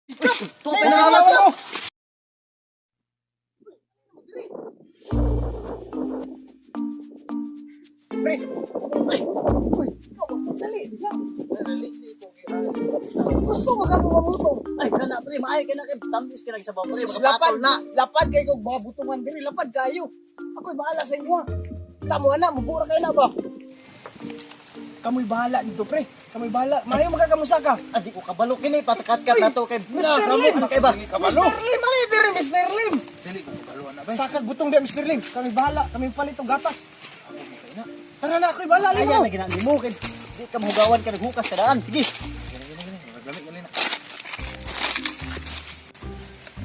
Ito, pinakalat ko. Pre, ay, uy, dali, dali. Gusto mo ka mabuto? Ay, kana pre, maay ka na kay tambis ka sa baba pre, makapatol na. Lapad kayo kog mabutungan diri, lapad kayo. Ako'y bahala sa inyo. Tamo na, mabura kayo na ba? Kamoy bahala dito pre. Kamoy bahala. Mayo magkakamusa ka. Adi ko kabalo kini patakat-kat nato kay Mr. Lim. Kay ba? Kabalo. Mr. Lim, ali diri Mr. Lim. Dili ko kabalo na ba? Sakag butong dia Mr. Lim. Kami bahala, kami palit og gatas. Tara na, ako'y bahala limo. Ay, ginani mo kay di ka mahugawan ka naghukas ka daan. Sige. Gani.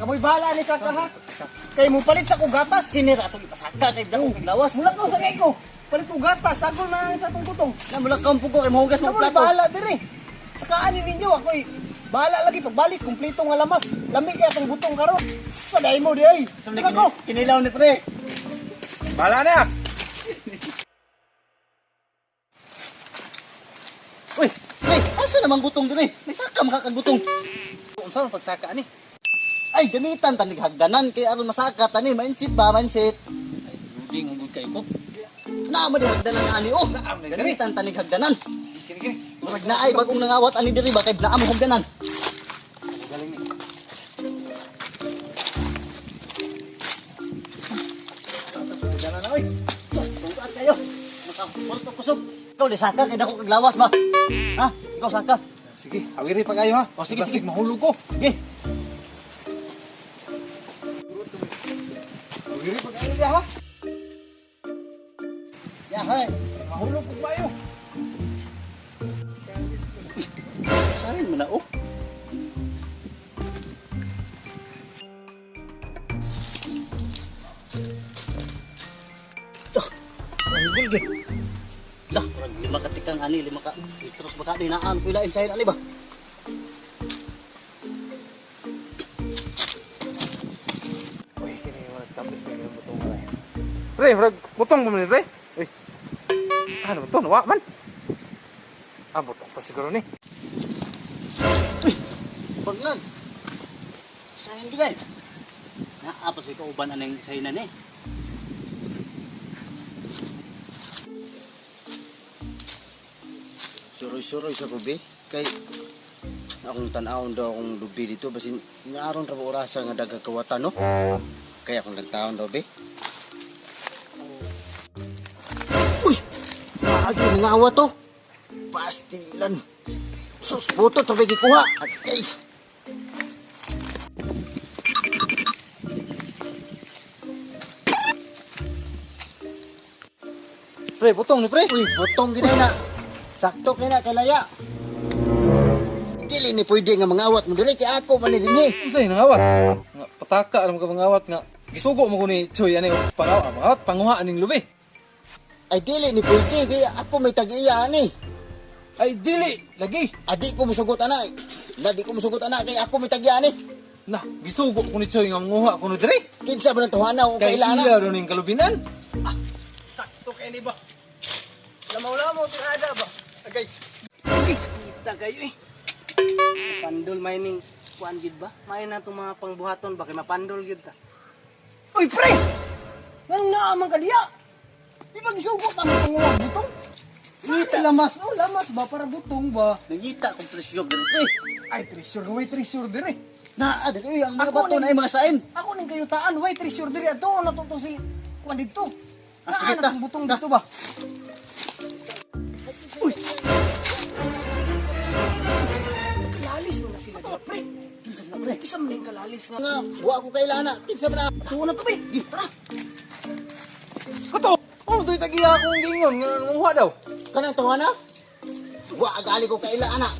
Kamoy bahala ni Saka ha. Kay mo palit sa kog gatas. Kinira atong ipasaka kay dako kay lawas. Mula ko sa kay ko. Palit ko gatas, sagol na sa atong kutong. Na mula kampo ko kay mahugas mo plato. Bahala diri. Saka ani ninyo ako'y bahala lagi pagbalik kumpleto nga lamas. Lami kay atong butong karon. Sa dai mo di ay. Ako kinilaw ni pre. Bahala na. Uy, asa naman butong diri? May saka makakagutong. Unsa man pagsaka ni? Ay, gamitan tanig hagdanan kay aron masaka tani mindset ba mindset. Ay, luding ang good kay ko. Na mo di hagdanan nga ani oh. Gamitan tanig hagdanan. Kini. Murag na ay bagong nangawat ani diri ba kay naam hagdanan. Galing ni. Hagdanan na oy. Tugat kayo. Makapulto kusog. Ikaw di saka kay dako kag lawas ba? Ha? Ikaw saka. Sige, awiri pa kayo ha. O, sige. Mahulog ko. Sige. Awiri pa kayo dia ha. Ya, hay. Mahulog ko kayo. Sarin mo na oh. Ang gulge. Lah, kurang 5 katikang ani, 5 ka. Terus baka dinaan ko ilain sa ali ba? Uy, kini wala tapos kay butong malay. Pre, murag butong mo ni pre. Uy. Ano to? Nawa man. Ah, butong pa siguro ni. Bangag. Sahin juga. Na apa sih kauban aneng sahinan ni? Suroy-suroy sa kubi kay akong tan-awon daw akong lubi dito basin inaaron ra mo orasa nga daga kawatan no. Kaya akong nagtaon daw be. Uy! Maagi nangawa to. Pastilan. Sus, buto to bigi kuha. Okay. Pre, butong ni pre. Uy, butong ginay na. Sakto kay na kay laya. Dili ni pwede nga mangawat mo dili kay ako man dinhi. Unsay nangawat? Nga pataka alam ka mangawat nga. Gisugo mo ko ni Choy ani pangawat panguha aning lubi. Ay dili ni pwede kay ako may tag-iya ani. Ay dili lagi. Adi ko musugot ana. Ladi ko musugot ana kay ako may tag-iya ani. Nah, gisugo ko ni Choy nga manguha ko no diri. Kinsa ba nang tuhana o Kay kailana? iya ron ning kalubinan. Sakto kay ni ba? Lamaw-lamaw tirada ba? Agay. Kita kayo eh. Pandol mining kuan gid ba? May na tong mga pangbuhaton ba kay mapandol gid ta. Uy pre! Nang naaman ka diya. Di ba gisugot ang tungo butong? Ngita lamas, no lamas ba para butong ba? Nangita kong treasure diri pre. Ay treasure, way treasure diri. Na adi ay ang mga bato na ay mga sain. Ako ning kayutaan, way treasure diri ato na to si kuan dito. Sige ta. Butong dito ba? Uy! Kalalis mo na sila dito, pre. Kinsa na, pre? Kinsa mo na yung kalalis nga? Nga, buwa ko kailana. Kinsa mo na? Tuwa na to, pre. Tara. Kato. Oh, to'y tagiya akong gingon nga manguha daw. Kanang tuwa na? Buwa, agali ko kailana.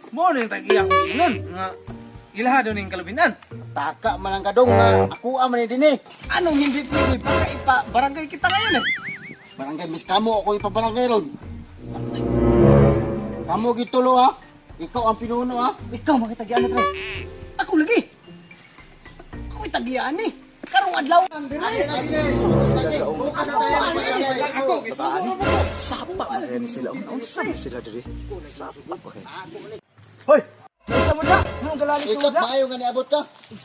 Mo ning tagiya akong gingon nga ilaha daw ning kalubinan. Taka man ang kadong nga ako man din eh. Anong hindi pwede pagka barangay kita ngayon eh. Barangay mis kamo ako ipabarangay ron. Kamu gitulo ha. Ikaw ang pinuno ha. Ikaw makitagian pre. Ako lagi. Ako itagian eh. Karong adlaw ang dire. Ako gisugo mo. Sapa man sila. Unsa sila dire? Sapa pa kay. Hoy! nung galali Ikaw, suda. maayo nga niabot ka.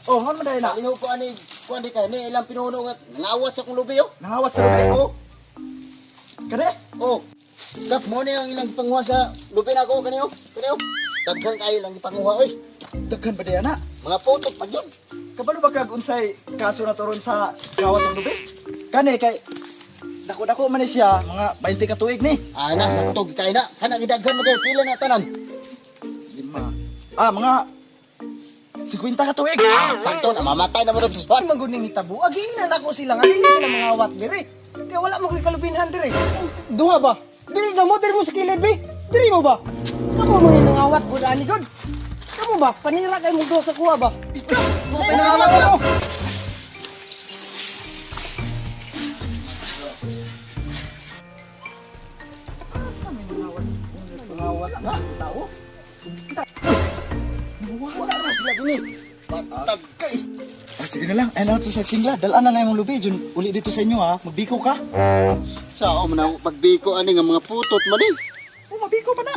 Oh, hon man dahil na. Paliho ko ani, kuan di ka, ni ilang pinuno nga, nangawat sa kong lubi, oh. Nangawat sa lubi. Oh, Kani? oh. Kap mo ni ang ilang panguha sa lubi na ko, kaniyo, kaniyo. Daghan kayo lang ipanguha, oy. Daghan ba diyan na? Mga putot pa yun. Kabalo ba kag unsay kaso na turon sa gawat ng lubi? Kani kay dako-dako man ni siya, mga 20 ka tuig ni. Anak, sa tog kay na. Kana gidaghan mo kayo, pila na tanan. Mga 50 ka tuig. Sakto na, mamatay na mo rin. Ano man guning hitabo? Aginan ako sila nga dili sila mga awat diri. Kaya wala mo kay kalubinhan diri. Duha ba? Dili na mo diri mo sa kilid bi. Diri mo ba? Kamu mo ni mga awat pud ani god. Kamu ba? Panira kay mo do sa kuha ba? Ikaw, mo pinangawat mo. Asa may mangawat na tao? Wala na sila din eh. Patag kay. Sige na lang, ano to sa singla, dalaan na lang yung lubi, Jun. Uli dito sa inyo ha, magbiko ka. Sao man ako magbiko ani nga mga putot man eh. Oh, mabiko pa na.